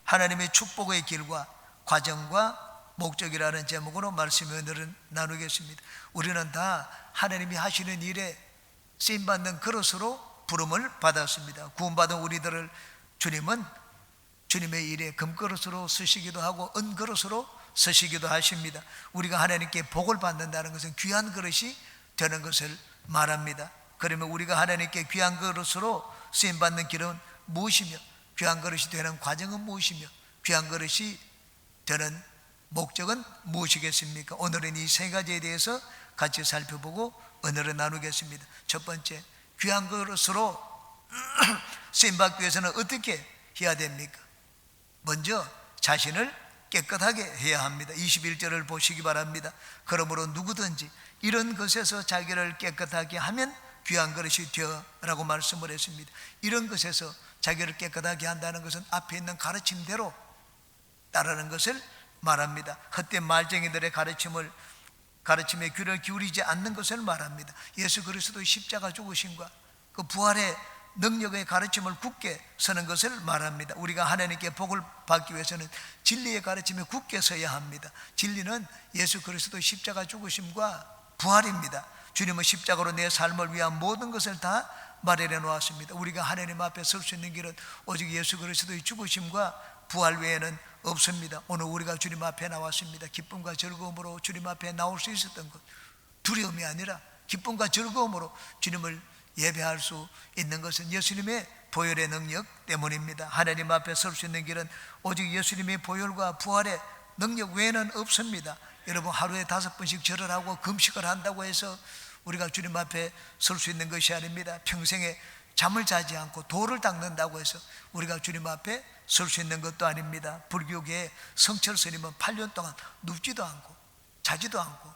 하나님의 축복의 길과 과정과 목적이라는 제목으로 말씀을 오늘은 나누겠습니다. 우리는 다 하나님이 하시는 일에 쓰임받는 그릇으로 부름을 받았습니다. 구원받은 우리들을 주님은 주님의 일에 금그릇으로 쓰시기도 하고 은그릇으로 쓰시기도 하십니다. 우리가 하나님께 복을 받는다는 것은 귀한 그릇이 되는 것을 말합니다. 그러면 우리가 하나님께 귀한 그릇으로 쓰임받는 길은 무엇이며, 귀한 그릇이 되는 과정은 무엇이며, 귀한 그릇이 되는 목적은 무엇이겠습니까? 오늘은 이 세 가지에 대해서 같이 살펴보고 은혜를 나누겠습니다. 첫 번째, 귀한 그릇으로 쓰임받기 위해서는 어떻게 해야 됩니까? 먼저 자신을 깨끗하게 해야 합니다. 21절을 보시기 바랍니다. 그러므로 누구든지 이런 것에서 자기를 깨끗하게 하면 귀한 그릇이 되어 라고 말씀을 했습니다. 이런 것에서 자기를 깨끗하게 한다는 것은 앞에 있는 가르침대로 따르는 것을 말합니다. 헛된 말쟁이들의 가르침에 귀를 기울이지 않는 것을 말합니다. 예수 그리스도의 십자가 죽으심과 그 부활의 능력의 가르침을 굳게 서는 것을 말합니다. 우리가 하나님께 복을 받기 위해서는 진리의 가르침에 굳게 서야 합니다. 진리는 예수 그리스도의 십자가 죽으심과 부활입니다. 주님은 십자가로 내 삶을 위한 모든 것을 다 마련해 놓았습니다. 우리가 하나님 앞에 설 수 있는 길은 오직 예수 그리스도의 죽으심과 부활 외에는 없습니다. 오늘 우리가 주님 앞에 나왔습니다. 기쁨과 즐거움으로 주님 앞에 나올 수 있었던 것, 두려움이 아니라 기쁨과 즐거움으로 주님을 예배할 수 있는 것은 예수님의 보혈의 능력 때문입니다. 하나님 앞에 설 수 있는 길은 오직 예수님의 보혈과 부활의 능력 외에는 없습니다. 여러분, 하루에 5번씩 절을 하고 금식을 한다고 해서 우리가 주님 앞에 설 수 있는 것이 아닙니다. 평생에 잠을 자지 않고 돌을 닦는다고 해서 우리가 주님 앞에 설 수 있는 것도 아닙니다. 불교계의 성철 스님은 8년 동안 눕지도 않고 자지도 않고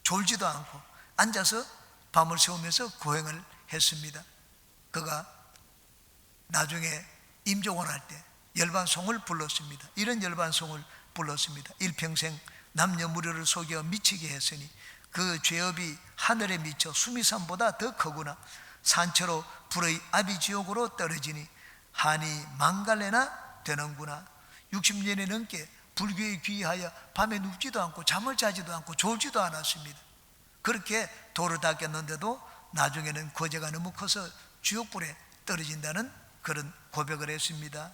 졸지도 않고 앉아서 밤을 새우면서 고행을 했습니다. 그가 나중에 임종을 할 때 열반송을 불렀습니다. 이런 열반송을 불렀습니다. 일평생 남녀 무료를 속여 미치게 했으니 그 죄업이 하늘에 미쳐 수미산보다 더 크구나. 산처로 불의 아비지옥으로 떨어지니 한이 망갈래나 되는구나. 60년이 넘게 불교에 귀의하여 밤에 눕지도 않고 잠을 자지도 않고 졸지도 않았습니다. 그렇게 돌을 닦였는데도 나중에는 거제가 너무 커서 지옥불에 떨어진다는 그런 고백을 했습니다.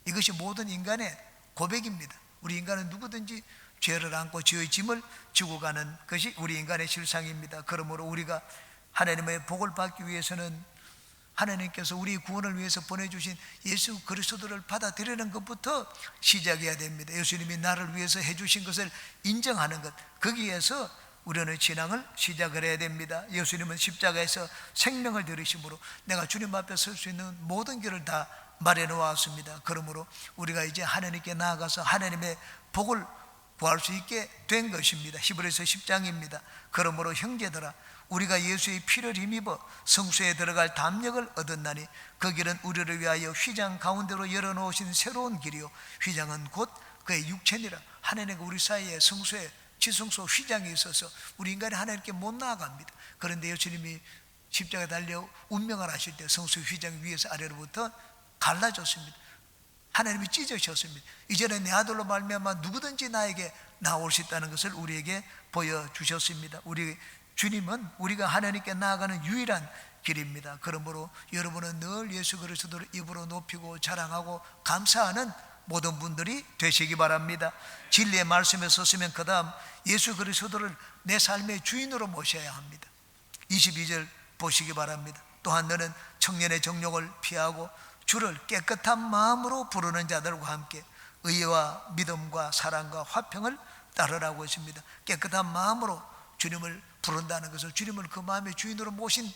이것이 모든 인간의 고백입니다. 우리 인간은 누구든지 죄를 안고 죄의 짐을 지고 가는 것이 우리 인간의 실상입니다. 그러므로 우리가 하나님의 복을 받기 위해서는 하나님께서 우리 구원을 위해서 보내주신 예수 그리스도를 받아들이는 것부터 시작해야 됩니다. 예수님이 나를 위해서 해주신 것을 인정하는 것, 거기에서 우리는 신앙을 시작을 해야 됩니다. 예수님은 십자가에서 생명을 들이심으로 내가 주님 앞에 설 수 있는 모든 길을 다 마련해 놓았습니다. 그러므로 우리가 이제 하나님께 나아가서 하나님의 복을 구할 수 있게 된 것입니다. 히브리서 10장입니다. 그러므로 형제들아, 우리가 예수의 피를 힘입어 성소에 들어갈 담력을 얻었나니 그 길은 우리를 위하여 휘장 가운데로 열어놓으신 새로운 길이요 휘장은 곧 그의 육체니라. 하나님과 우리 사이에 성소에 지성소 휘장이 있어서 우리 인간이 하나님께 못 나아갑니다. 그런데 예수님이 십자가에 달려 운명을 하실 때 성소 휘장 위에서 아래로부터 갈라졌습니다. 하나님이 찢으셨습니다. 이제는 내 아들로 말미암아 누구든지 나에게 나올 수 있다는 것을 우리에게 보여주셨습니다. 우리 주님은 우리가 하나님께 나아가는 유일한 길입니다. 그러므로 여러분은 늘 예수 그리스도를 입으로 높이고 자랑하고 감사하는 모든 분들이 되시기 바랍니다. 진리의 말씀에 섰으면 그 다음 예수 그리스도를 내 삶의 주인으로 모셔야 합니다. 22절 보시기 바랍니다. 또한 너는 청년의 정욕을 피하고 주를 깨끗한 마음으로 부르는 자들과 함께 의와 믿음과 사랑과 화평을 따르라고 했습니다. 깨끗한 마음으로 주님을 부른다는 것을, 주님을 그 마음의 주인으로 모신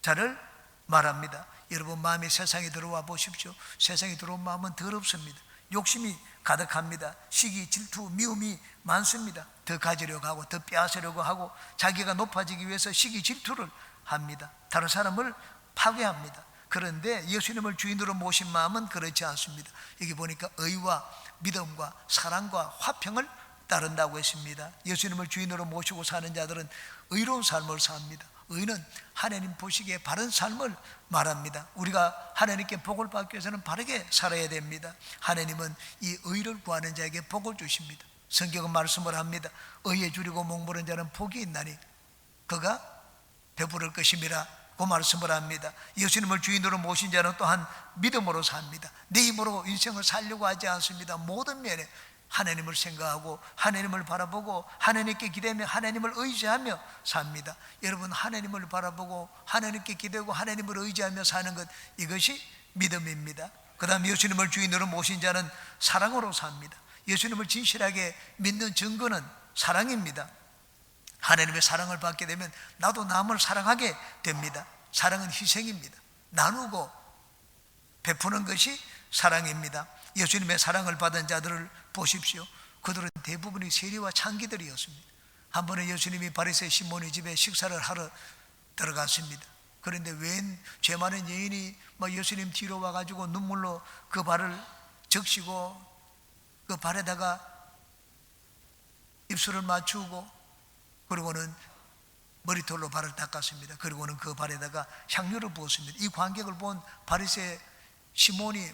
자를 말합니다. 여러분, 마음이 세상에 들어와 보십시오. 세상에 들어온 마음은 더럽습니다. 욕심이 가득합니다. 시기, 질투, 미움이 많습니다. 더 가지려고 하고 더 빼앗으려고 하고 자기가 높아지기 위해서 시기, 질투를 합니다. 다른 사람을 파괴합니다. 그런데 예수님을 주인으로 모신 마음은 그렇지 않습니다. 여기 보니까 의와 믿음과 사랑과 화평을 따른다고 했습니다. 예수님을 주인으로 모시고 사는 자들은 의로운 삶을 삽니다. 의는 하나님 보시기에 바른 삶을 말합니다. 우리가 하나님께 복을 받기 위해서는 바르게 살아야 됩니다. 하나님은 이 의를 구하는 자에게 복을 주십니다. 성경은 말씀을 합니다. 의에 줄이고 목마른 자는 복이 있나니 그가 배부를 것임이라 고 말씀을 합니다. 예수님을 주인으로 모신 자는 또한 믿음으로 삽니다. 내 힘으로 인생을 살려고 하지 않습니다. 모든 면에 하나님을 생각하고 하나님을 바라보고 하나님께 기대며 하나님을 의지하며 삽니다. 여러분, 하나님을 바라보고 하나님께 기대고 하나님을 의지하며 사는 것, 이것이 믿음입니다. 그 다음 예수님을 주인으로 모신 자는 사랑으로 삽니다. 예수님을 진실하게 믿는 증거는 사랑입니다. 하나님의 사랑을 받게 되면 나도 남을 사랑하게 됩니다. 사랑은 희생입니다. 나누고 베푸는 것이 사랑입니다. 예수님의 사랑을 받은 자들을 보십시오. 그들은 대부분이 세리와 창기들이었습니다. 한 번에 예수님이 바리새인 시몬의 집에 식사를 하러 들어갔습니다. 그런데 웬 죄 많은 여인이 예수님 뒤로 와가지고 눈물로 그 발을 적시고 그 발에다가 입술을 맞추고 그리고는 머리털로 발을 닦았습니다. 그리고는 그 발에다가 향유를 부었습니다. 이 광경을 본 바리새 시몬이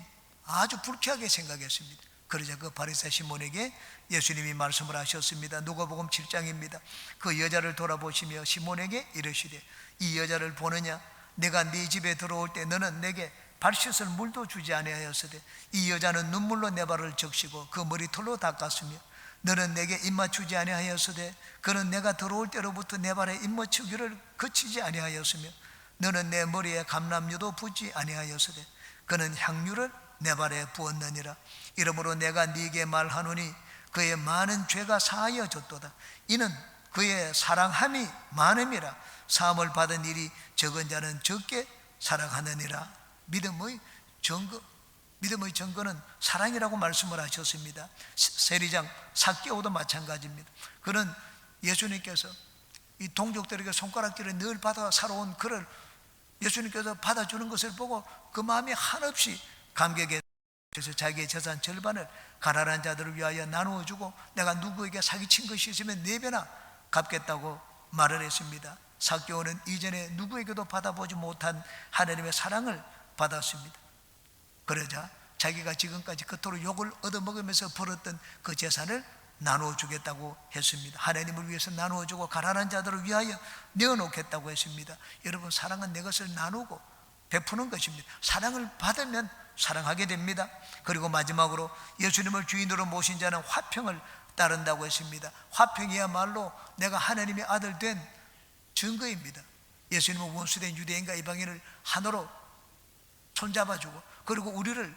아주 불쾌하게 생각했습니다. 그러자 그 바리새 시몬에게 예수님이 말씀을 하셨습니다. 누가복음 7장입니다. 그 여자를 돌아보시며 시몬에게 이르시되 이 여자를 보느냐? 내가 네 집에 들어올 때 너는 내게 발 씻을 물도 주지 아니하였으되 이 여자는 눈물로 내 발을 적시고 그 머리털로 닦았으며 너는 내게 입맞추지 아니하였으되 그는 내가 들어올 때로부터 내 발에 입맞추기를 그치지 아니하였으며 너는 내 머리에 감람유도 붓지 아니하였으되 그는 향유를 내 발에 부었느니라. 이러므로 내가 네게 말하노니 그의 많은 죄가 사하여졌도다. 이는 그의 사랑함이 많음이라. 사함을 받은 일이 적은 자는 적게 사랑하느니라. 믿음의 증거는 사랑이라고 말씀을 하셨습니다. 세리장 삭개오도 마찬가지입니다. 그는 예수님께서 이 동족들에게 손가락질을 늘 받아 살아온 그를 예수님께서 받아주는 것을 보고 그 마음이 한없이 감격해서 자기의 재산 절반을 가난한 자들을 위하여 나누어주고 내가 누구에게 사기친 것이 있으면 4배나 갚겠다고 말을 했습니다. 삭개오는 이전에 누구에게도 받아보지 못한 하나님의 사랑을 받았습니다. 그러자 자기가 지금까지 그토록 욕을 얻어먹으면서 벌었던 그 재산을 나누어주겠다고 했습니다. 하나님을 위해서 나누어주고 가난한 자들을 위하여 내어놓겠다고 했습니다. 여러분, 사랑은 내 것을 나누고 베푸는 것입니다. 사랑을 받으면 사랑하게 됩니다. 그리고 마지막으로 예수님을 주인으로 모신 자는 화평을 따른다고 했습니다. 화평이야말로 내가 하나님의 아들 된 증거입니다. 예수님은 원수된 유대인과 이방인을 하나로 손잡아주고 그리고 우리를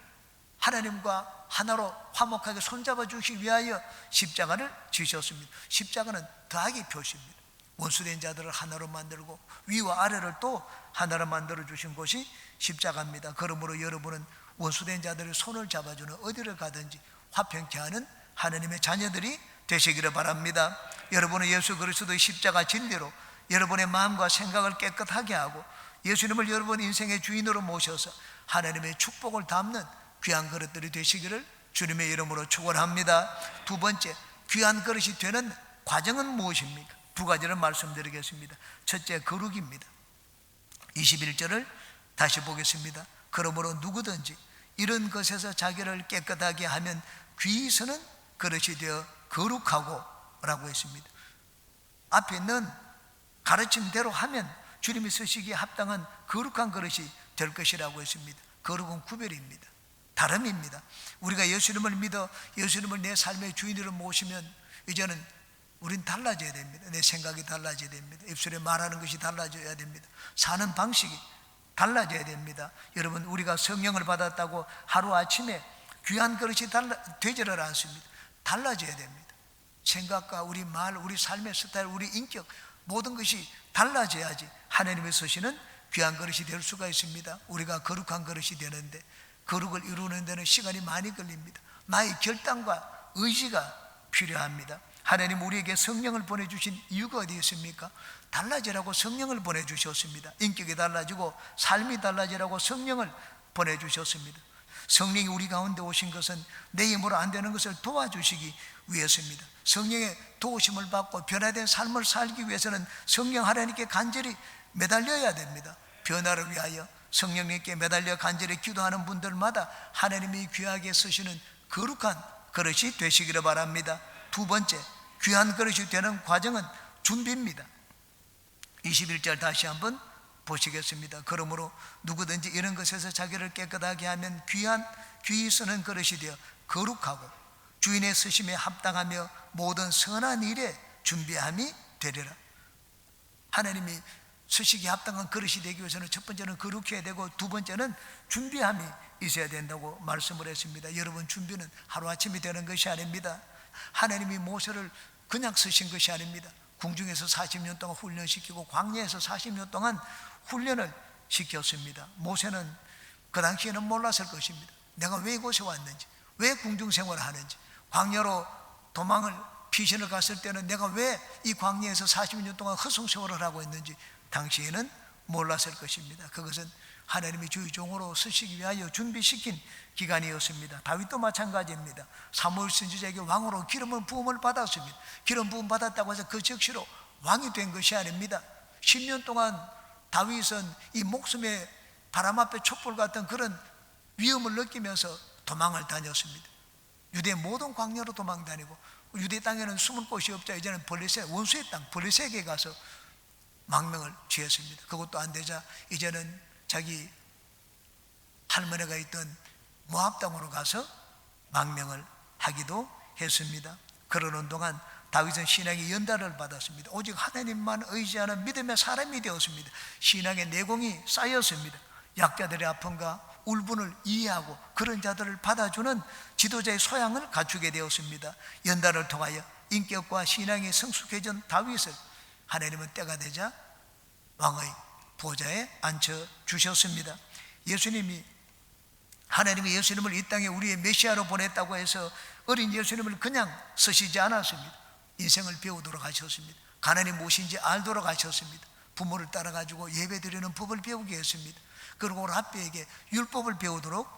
하나님과 하나로 화목하게 손잡아 주시기 위하여 십자가를 지셨습니다. 십자가는 더하기 표시입니다. 원수된 자들을 하나로 만들고 위와 아래를 또 하나로 만들어 주신 것이 십자가입니다. 그러므로 여러분은 원수된 자들의 손을 잡아주는 어디를 가든지 화평케 하는 하나님의 자녀들이 되시기를 바랍니다. 여러분은 예수 그리스도의 십자가 진리로 여러분의 마음과 생각을 깨끗하게 하고 예수님을 여러분 인생의 주인으로 모셔서 하나님의 축복을 담는 귀한 그릇들이 되시기를 주님의 이름으로 축원합니다. 두 번째, 귀한 그릇이 되는 과정은 무엇입니까? 2가지를 말씀드리겠습니다. 첫째, 거룩입니다. 21절을 다시 보겠습니다. 그러므로 누구든지 이런 것에서 자기를 깨끗하게 하면 귀히 서는 그릇이 되어 거룩하고 라고 했습니다. 앞에 있는 가르침대로 하면 주님이 쓰시기에 합당한 거룩한 그릇이 될 것이라고 했습니다. 거룩은 구별입니다. 다름입니다. 우리가 예수님을 믿어 예수님을 내 삶의 주인으로 모시면 이제는 우린 달라져야 됩니다. 내 생각이 달라져야 됩니다. 입술에 말하는 것이 달라져야 됩니다. 사는 방식이 달라져야 됩니다. 여러분, 우리가 성령을 받았다고 하루아침에 귀한 그릇이 되지를 않습니다. 달라져야 됩니다. 생각과 우리 말, 우리 삶의 스타일, 우리 인격 모든 것이 달라져야지 하나님이 쓰시는 귀한 그릇이 될 수가 있습니다. 우리가 거룩한 그릇이 되는데 거룩을 이루는 데는 시간이 많이 걸립니다. 나의 결단과 의지가 필요합니다. 하나님 우리에게 성령을 보내주신 이유가 어디 있습니까? 달라지라고 성령을 보내주셨습니다. 인격이 달라지고 삶이 달라지라고 성령을 보내주셨습니다. 성령이 우리 가운데 오신 것은 내 힘으로 안 되는 것을 도와주시기 위해서입니다. 성령의 도우심을 받고 변화된 삶을 살기 위해서는 성령 하나님께 간절히 매달려야 됩니다. 변화를 위하여 성령님께 매달려 간절히 기도하는 분들마다 하나님이 귀하게 쓰시는 거룩한 그릇이 되시기를 바랍니다. 두 번째, 귀한 그릇이 되는 과정은 준비입니다. 21절 다시 한번 보시겠습니다. 그러므로 누구든지 이런 것에서 자기를 깨끗하게 하면 귀히 쓰는 그릇이 되어 거룩하고 주인의 쓰심에 합당하며 모든 선한 일에 준비함이 되리라. 하나님이 쓰시기에 합당한 그릇이 되기 위해서는 첫 번째는 거룩해야 되고 두 번째는 준비함이 있어야 된다고 말씀을 했습니다. 여러분, 준비는 하루아침이 되는 것이 아닙니다. 하나님이 모세를 그냥 쓰신 것이 아닙니다. 궁중에서 40년 동안 훈련시키고 광야에서 40년 동안 훈련을 시켰습니다. 모세는 그 당시에는 몰랐을 것입니다. 내가 왜 이곳에 왔는지, 왜 궁중 생활을 하는지, 광야로 도망을 피신을 갔을 때는 내가 왜 이 광야에서 40년 동안 허송세월을 하고 있는지 당시에는 몰랐을 것입니다. 그것은 하나님이 주의 종으로 쓰시기 위하여 준비시킨 기간이었습니다. 다윗도 마찬가지입니다. 사무엘 선지자에게 왕으로 기름을 부음을 받았습니다. 기름 부음 받았다고 해서 그 즉시로 왕이 된 것이 아닙니다. 10년 동안 다윗은 이 목숨에 바람 앞에 촛불 같은 그런 위험을 느끼면서 도망을 다녔습니다. 유대 모든 광야로 도망 다니고 유대 땅에는 숨을 곳이 없자 이제는 블레셋 원수의 땅 블레셋에 가서 망명을 취했습니다. 그것도 안 되자 이제는 자기 할머니가 있던 모압 땅으로 가서 망명을 하기도 했습니다. 그러는 동안 다윗은 신앙의 연단을 받았습니다. 오직 하나님만 의지하는 믿음의 사람이 되었습니다. 신앙의 내공이 쌓였습니다. 약자들의 아픔과 울분을 이해하고 그런 자들을 받아주는 지도자의 소양을 갖추게 되었습니다. 연단을 통하여 인격과 신앙이 성숙해진 다윗을 하나님은 때가 되자 왕의 보좌에 앉혀주셨습니다. 하나님이 예수님을 이 땅에 우리의 메시아로 보냈다고 해서 어린 예수님을 그냥 쓰시지 않았습니다. 인생을 배우도록 하셨습니다. 가난이 무엇인지 알도록 하셨습니다. 부모를 따라가지고 예배드리는 법을 배우게 했습니다. 그리고 랍비에게 율법을 배우도록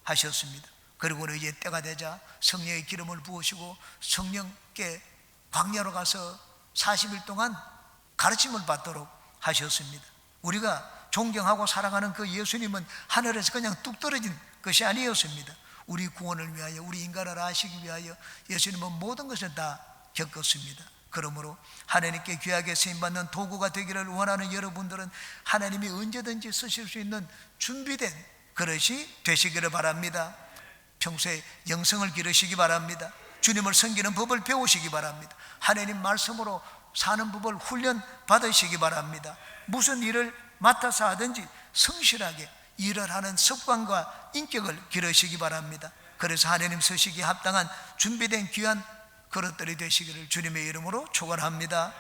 하셨습니다. 그리고 이제 때가 되자 성령의 기름을 부으시고 성령께 광야로 가서 40일 동안 가르침을 받도록 하셨습니다. 우리가 존경하고 사랑하는 그 예수님은 하늘에서 그냥 뚝 떨어진 것이 아니었습니다. 우리 구원을 위하여, 우리 인간을 아시기 위하여 예수님은 모든 것을 다 겪었습니다. 그러므로 하나님께 귀하게 쓰임받는 도구가 되기를 원하는 여러분들은 하나님이 언제든지 쓰실 수 있는 준비된 그릇이 되시기를 바랍니다. 평소에 영성을 기르시기 바랍니다. 주님을 섬기는 법을 배우시기 바랍니다. 하나님 말씀으로 사는 법을 훈련 받으시기 바랍니다. 무슨 일을 맡아서 하든지 성실하게 일을 하는 습관과 인격을 기르시기 바랍니다. 그래서 하나님 쓰시기에 합당한 준비된 귀한 그릇들이 되시기를 주님의 이름으로 축원합니다.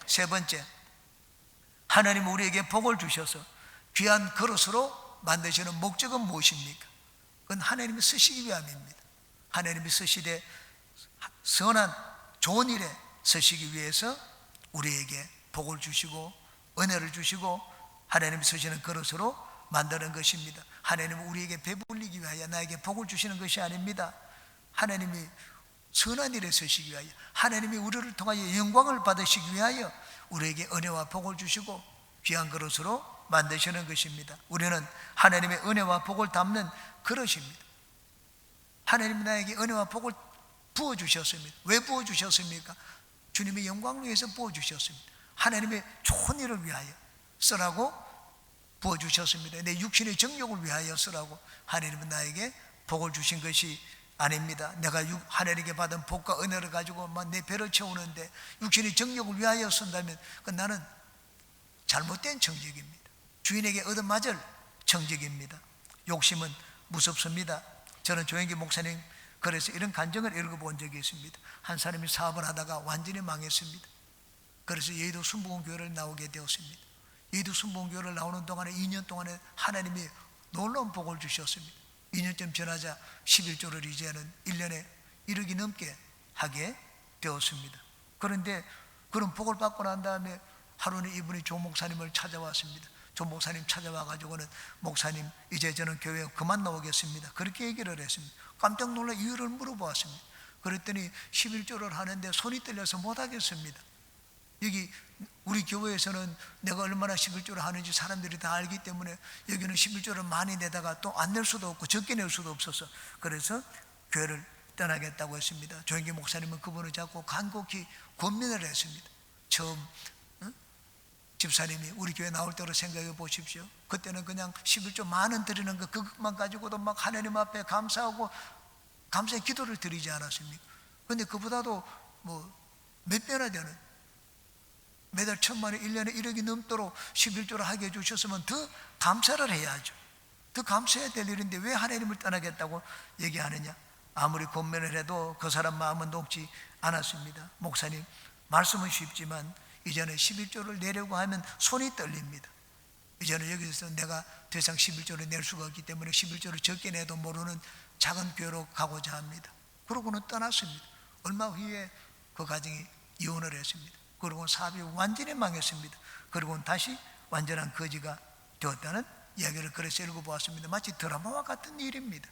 세 번째, 하나님 우리에게 복을 주셔서 귀한 그릇으로 만드시는 목적은 무엇입니까? 그건 하나님이 쓰시기 위함입니다. 하나님이 쓰시되 선한 좋은 일에 쓰시기 위해서 우리에게 복을 주시고 은혜를 주시고 하나님이 쓰시는 그릇으로 만드는 것입니다. 하나님은 우리에게 배불리기 위하여 나에게 복을 주시는 것이 아닙니다. 하나님이 선한 일에 쓰시기 위하여, 하나님이 우리를 통하여 영광을 받으시기 위하여 우리에게 은혜와 복을 주시고 귀한 그릇으로 만드시는 것입니다. 우리는 하나님의 은혜와 복을 담는 그릇입니다. 하나님이 나에게 은혜와 복을 부어주셨습니다. 왜 부어주셨습니까? 주님의 영광을 위해서 부어주셨습니다. 하나님의 좋은 일을 위하여 쓰라고 부어주셨습니다. 내 육신의 정욕을 위하여 쓰라고 하나님은 나에게 복을 주신 것이 아닙니다. 내가 하나님께 받은 복과 은혜를 가지고 내 배를 채우는데 육신의 정욕을 위하여 쓴다면 그건 나는 잘못된 정직입니다. 주인에게 얻어맞을 정직입니다. 욕심은 무섭습니다. 저는 조영기 목사님 그래서 이런 간증을 읽어본 적이 있습니다. 한 사람이 사업을 하다가 완전히 망했습니다. 그래서 여의도 순복음교회를 나오게 되었습니다. 여의도 순복음교회를 나오는 동안에 2년 동안에 하나님이 놀라운 복을 주셨습니다. 2년쯤 지나자 11조를 이제는 1년에 1억이 넘게 하게 되었습니다. 그런데 그런 복을 받고 난 다음에 하루는 이분이 조 목사님을 찾아왔습니다. 조 목사님 찾아와가지고는 목사님 이제 저는 교회 그만 나오겠습니다. 그렇게 얘기를 했습니다. 깜짝 놀라 이유를 물어보았습니다. 그랬더니 11조를 하는데 손이 떨려서 못하겠습니다. 여기 우리 교회에서는 내가 얼마나 11조를 하는지 사람들이 다 알기 때문에 여기는 11조를 많이 내다가 또 안 낼 수도 없고 적게 낼 수도 없어서 그래서 교회를 떠나겠다고 했습니다. 조영기 목사님은 그분을 잡고 간곡히 권면을 했습니다. 처음 집사님이 우리 교회 나올 때로 생각해 보십시오. 그때는 그냥 11조 만 원 드리는 거 그것만 가지고도 막 하나님 앞에 감사하고 감사의 기도를 드리지 않았습니까? 그런데 그보다도 뭐 몇 배나 되는 매달 1,000만 원 1년에 1억이 넘도록 11조를 하게 해주셨으면 더 감사를 해야죠. 더 감사해야 될 일인데 왜 하나님을 떠나겠다고 얘기하느냐? 아무리 권면을 해도 그 사람 마음은 녹지 않았습니다. 목사님 말씀은 쉽지만 이제는 11조를 내려고 하면 손이 떨립니다. 이제는 여기서 내가 더 이상 11조를 낼 수가 없기 때문에 11조를 적게 내도 모르는 작은 교회로 가고자 합니다. 그러고는 떠났습니다. 얼마 후에 그 가정이 이혼을 했습니다. 그리고 사업이 완전히 망했습니다. 그리고 다시 완전한 거지가 되었다는 이야기를 그래서 읽어보았습니다. 마치 드라마와 같은 일입니다.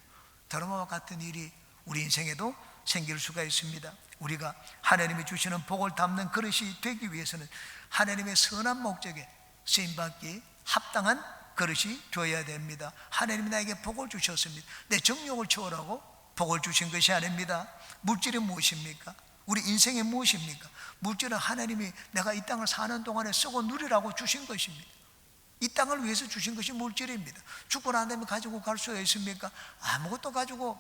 드라마와 같은 일이 우리 인생에도 생길 수가 있습니다. 우리가 하나님이 주시는 복을 담는 그릇이 되기 위해서는 하나님의 선한 목적에 쓰임받기 합당한 그릇이 되어야 됩니다. 하나님이 나에게 복을 주셨습니다. 내 정욕을 채우라고 복을 주신 것이 아닙니다. 물질이 무엇입니까? 우리 인생이 무엇입니까? 물질은 하나님이 내가 이 땅을 사는 동안에 쓰고 누리라고 주신 것입니다. 이 땅을 위해서 주신 것이 물질입니다. 죽고 난 다음에 가지고 갈 수가 있습니까? 아무것도 가지고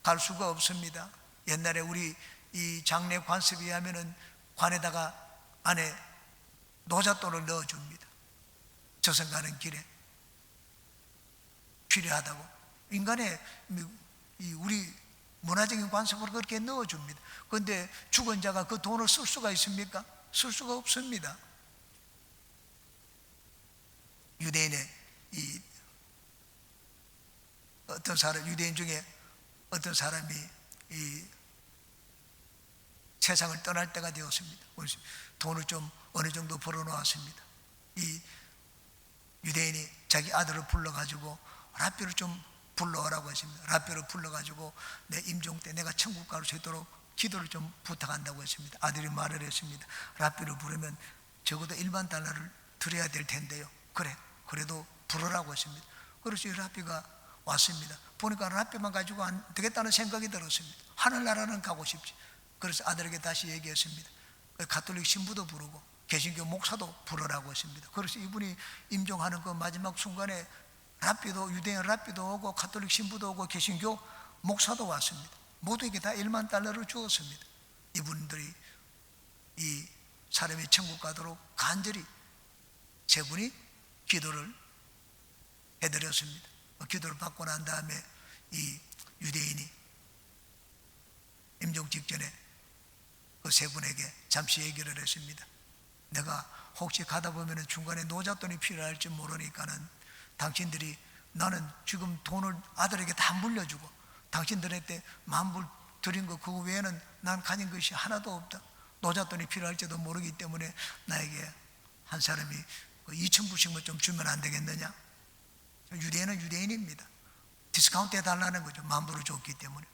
갈 수가 없습니다. 옛날에 우리 이 장례 관습이 하면은 관에다가 안에 노잣돈을 넣어줍니다. 저승 가는 길에 필요하다고 인간의 우리 문화적인 관습으로 그렇게 넣어줍니다. 그런데 죽은 자가 그 돈을 쓸 수가 있습니까? 쓸 수가 없습니다. 유대인의 이 어떤 사람, 유대인 중에 어떤 사람이 이 세상을 떠날 때가 되었습니다. 돈을 좀 어느 정도 벌어놓았습니다. 이 유대인이 자기 아들을 불러가지고 랍비를 좀 불러오라고 했습니다. 랍비를 불러가지고 내 임종 때 내가 천국 갈 수 있도록 기도를 좀 부탁한다고 했습니다. 아들이 말을 했습니다. 랍비를 부르면 적어도 1만 달러를 드려야 될 텐데요. 그래, 그래도 부르라고 했습니다. 그래서 이 랍비가 왔습니다. 보니까 랍비만 가지고 안 되겠다는 생각이 들었습니다. 하늘나라는 가고 싶지. 그래서 아들에게 다시 얘기했습니다. 가톨릭 신부도 부르고 개신교 목사도 부르라고 했습니다. 그래서 이분이 임종하는 그 마지막 순간에 랍비도, 유대인 랍비도 오고 가톨릭 신부도 오고 개신교 목사도 왔습니다. 모두에게 다 1만 달러를 주었습니다. 이분들이 이 사람이 천국 가도록 간절히 세 분이 기도를 해드렸습니다. 기도를 받고 난 다음에 이 유대인이 임종 직전에 그 세 분에게 잠시 얘기를 했습니다. 내가 혹시 가다 보면 중간에 노잣돈이 필요할지 모르니까는 당신들이 나는 지금 돈을 아들에게 다 물려주고 당신들한테 10,000불 드린 거 그거 외에는 난 가진 것이 하나도 없다. 노잣돈이 필요할지도 모르기 때문에 나에게 한 사람이 2,000불씩만 좀 주면 안 되겠느냐? 유대인은 유대인입니다. 디스카운트 해달라는 거죠. 10,000불을 줬기 때문에.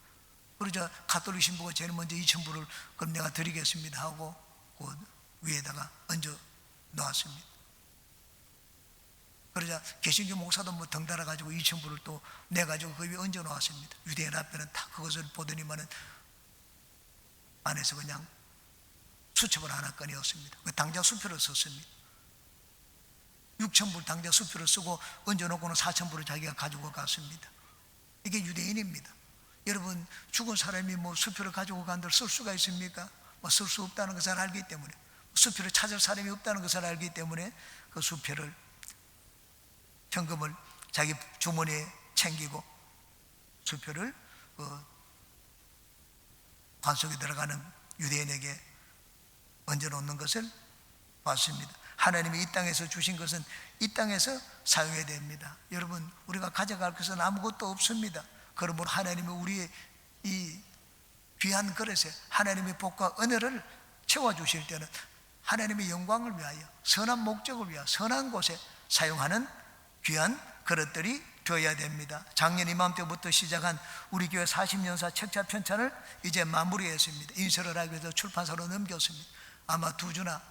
그러자 가톨릭 신부가 제일 먼저 2,000불을 그럼 내가 드리겠습니다 하고 그 위에다가 얹어 놓았습니다. 그러자 개신교 목사도 뭐 덩달아 가지고 2,000불을 또 내가지고 그 위에 얹어 놓았습니다. 유대인 앞에는 다 그것을 보더니만은 안에서 그냥 수첩을 하나 꺼내었습니다. 그 당장 수표를 썼습니다. 6,000불 당장 수표를 쓰고 얹어놓고는 4,000불을 자기가 가지고 갔습니다. 이게 유대인입니다. 여러분 죽은 사람이 뭐 수표를 가지고 간들 쓸 수가 있습니까? 뭐 쓸 수 없다는 것을 알기 때문에 수표를 찾을 사람이 없다는 것을 알기 때문에 그 수표를 현금을 자기 주머니에 챙기고 수표를 관속에 들어가는 유대인에게 얹어놓는 것을 봤습니다. 하나님이 이 땅에서 주신 것은 이 땅에서 사용해야 됩니다. 여러분 우리가 가져갈 것은 아무것도 없습니다. 그러므로 하나님이 우리의 이 귀한 그릇에 하나님의 복과 은혜를 채워주실 때는 하나님의 영광을 위하여 선한 목적을 위하여 선한 곳에 사용하는 귀한 그릇들이 되어야 됩니다. 작년 이맘때부터 시작한 우리 교회 40년사 책자 편찬을 이제 마무리했습니다. 인쇄를 하기 위해서 출판사로 넘겼습니다. 아마 2주나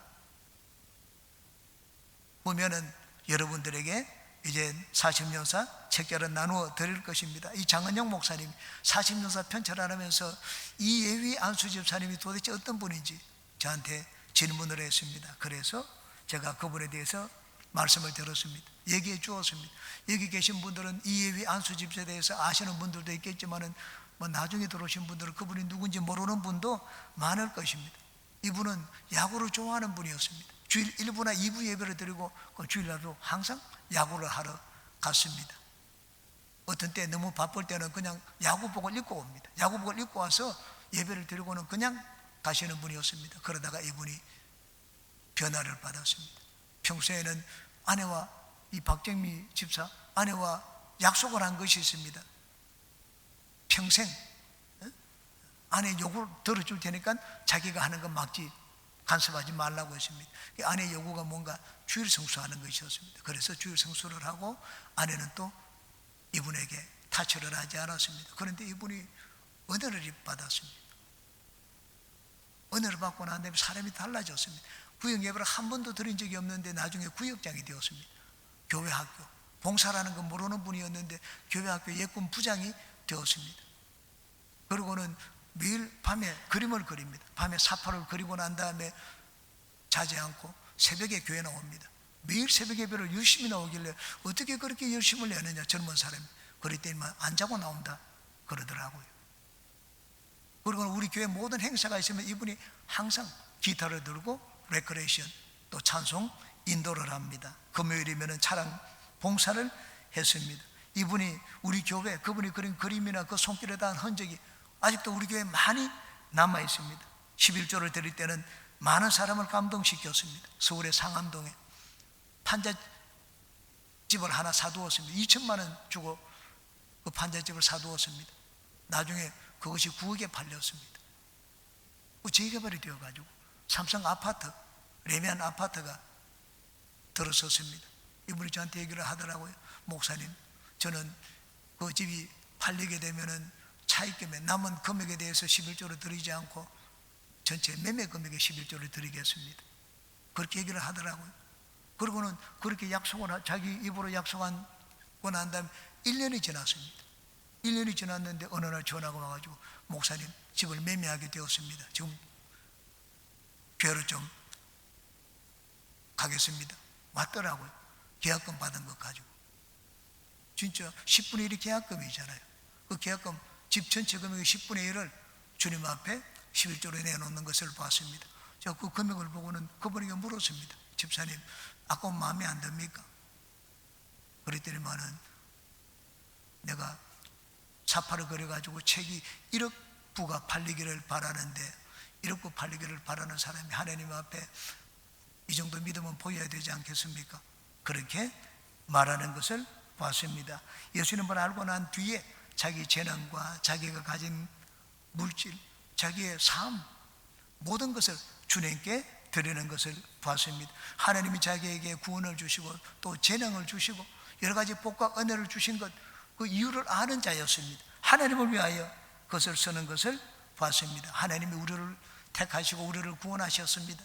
보면은 여러분들에게 이제 40년사 책자를 나누어 드릴 것입니다. 이 장은영 목사님 40년사 편찬을 하면서 이 예위 안수 집사님이 도대체 어떤 분인지 저한테 질문을 했습니다. 그래서 제가 그분에 대해서 말씀을 들었습니다. 얘기해 주었습니다. 여기 계신 분들은 이 예위 안수 집사에 대해서 아시는 분들도 있겠지만은 뭐 나중에 들어오신 분들은 그분이 누군지 모르는 분도 많을 것입니다. 이분은 야구를 좋아하는 분이었습니다. 주일 1부나 2부 예배를 드리고 주일날도 항상 야구를 하러 갔습니다. 어떤 때 너무 바쁠 때는 그냥 야구복을 입고 옵니다. 야구복을 입고 와서 예배를 드리고는 그냥 가시는 분이었습니다. 그러다가 이분이 변화를 받았습니다. 평소에는 아내와 이 박정미 집사 아내와 약속을 한 것이 있습니다. 평생 아내 요구를 들어줄 테니까 자기가 하는 건 막지 간섭하지 말라고 했습니다. 아내 요구가 뭔가 주일 성수하는 것이었습니다. 그래서 주일 성수를 하고 아내는 또 이분에게 타치를 하지 않았습니다. 그런데 이분이 은혜를 받았습니다. 은혜를 받고 난 다음에 사람이 달라졌습니다. 구역 예배를 한 번도 드린 적이 없는데 나중에 구역장이 되었습니다. 교회 학교 봉사라는 건 모르는 분이었는데 교회 학교 예꾼 부장이 되었습니다. 그리고는 매일 밤에 그림을 그립니다. 밤에 사파를 그리고 난 다음에 자지 않고 새벽에 교회 나옵니다. 매일 새벽 예배를 열심히 나오길래 어떻게 그렇게 열심을 내느냐 젊은 사람이. 그랬더니만 안 자고 나온다 그러더라고요. 그리고 우리 교회 모든 행사가 있으면 이분이 항상 기타를 들고 레크레이션 또 찬송 인도를 합니다. 금요일이면 차량 봉사를 했습니다. 이분이 우리 교회 그분이 그린 그림이나 그 손길에 대한 흔적이 아직도 우리 교회에 많이 남아 있습니다. 11조를 드릴 때는 많은 사람을 감동시켰습니다. 서울의 상암동에 판잣집을 하나 사두었습니다. 2천만 원 주고 그 판잣집을 사두었습니다. 나중에 그것이 9억에 팔렸습니다. 재개발이 되어가지고 삼성 아파트, 레미안 아파트가 들어섰습니다. 이분이 저한테 얘기를 하더라고요. 목사님, 저는 그 집이 팔리게 되면은 차익금에 남은 금액에 대해서 11조를 드리지 않고 전체 매매 금액의 11조를 드리겠습니다. 그렇게 얘기를 하더라고요. 그리고는 그렇게 약속을 자기 입으로 약속하고 난 다음에 1년이 지났습니다. 1년이 지났는데 어느 날 전화가 와가지고 목사님 집을 매매하게 되었습니다. 지금 교회로 좀 가겠습니다. 왔더라고요. 계약금 받은 것 가지고. 진짜 10분의 1이 계약금이잖아요. 그 계약금 집 전체 금액의 10분의 1을 주님 앞에 11조로 내놓는 것을 봤습니다. 제가 그 금액을 보고는 그분에게 물었습니다. 집사님, 아까 마음에 안 듭니까? 그랬더니만은 내가 사파를 그려가지고 책이 1억 부가 팔리기를 바라는데 1억 부 팔리기를 바라는 사람이 하나님 앞에 이 정도 믿음은 보여야 되지 않겠습니까? 그렇게 말하는 것을 봤습니다. 예수님을 알고 난 뒤에 자기 재능과 자기가 가진 물질, 자기의 삶 모든 것을 주님께 드리는 것을 봤습니다. 하나님이 자기에게 구원을 주시고 또 재능을 주시고 여러 가지 복과 은혜를 주신 것 그 이유를 아는 자였습니다. 하나님을 위하여 그것을 쓰는 것을 봤습니다. 하나님이 우리를 택하시고 우리를 구원하셨습니다.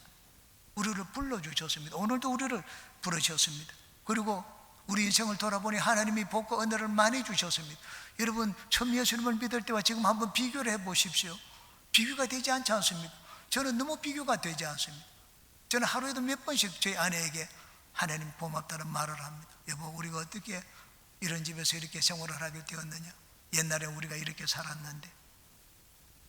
우리를 불러주셨습니다. 오늘도 우리를 부르셨습니다. 그리고 우리 인생을 돌아보니 하나님이 복과 은혜를 많이 주셨습니다. 여러분 처음 예수님을 믿을 때와 지금 한번 비교를 해보십시오. 비교가 되지 않지 않습니까? 저는 너무 비교가 되지 않습니다. 저는 하루에도 몇 번씩 저희 아내에게 하나님 고맙다는 말을 합니다. 여보, 우리가 어떻게 이런 집에서 이렇게 생활을 하게 되었느냐? 옛날에 우리가 이렇게 살았는데.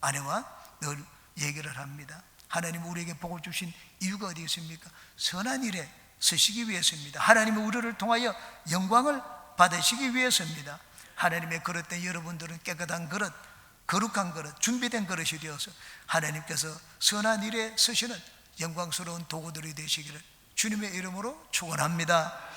아내와 늘 얘기를 합니다. 하나님이 우리에게 복을 주신 이유가 어디 있습니까? 선한 일에 쓰시기 위해서입니다. 하나님이 우리를 통하여 영광을 받으시기 위해서입니다. 하나님의 그릇된 여러분들은 깨끗한 그릇, 거룩한 그릇, 준비된 그릇이 되어서 하나님께서 선한 일에 쓰시는 영광스러운 도구들이 되시기를 주님의 이름으로 축원합니다.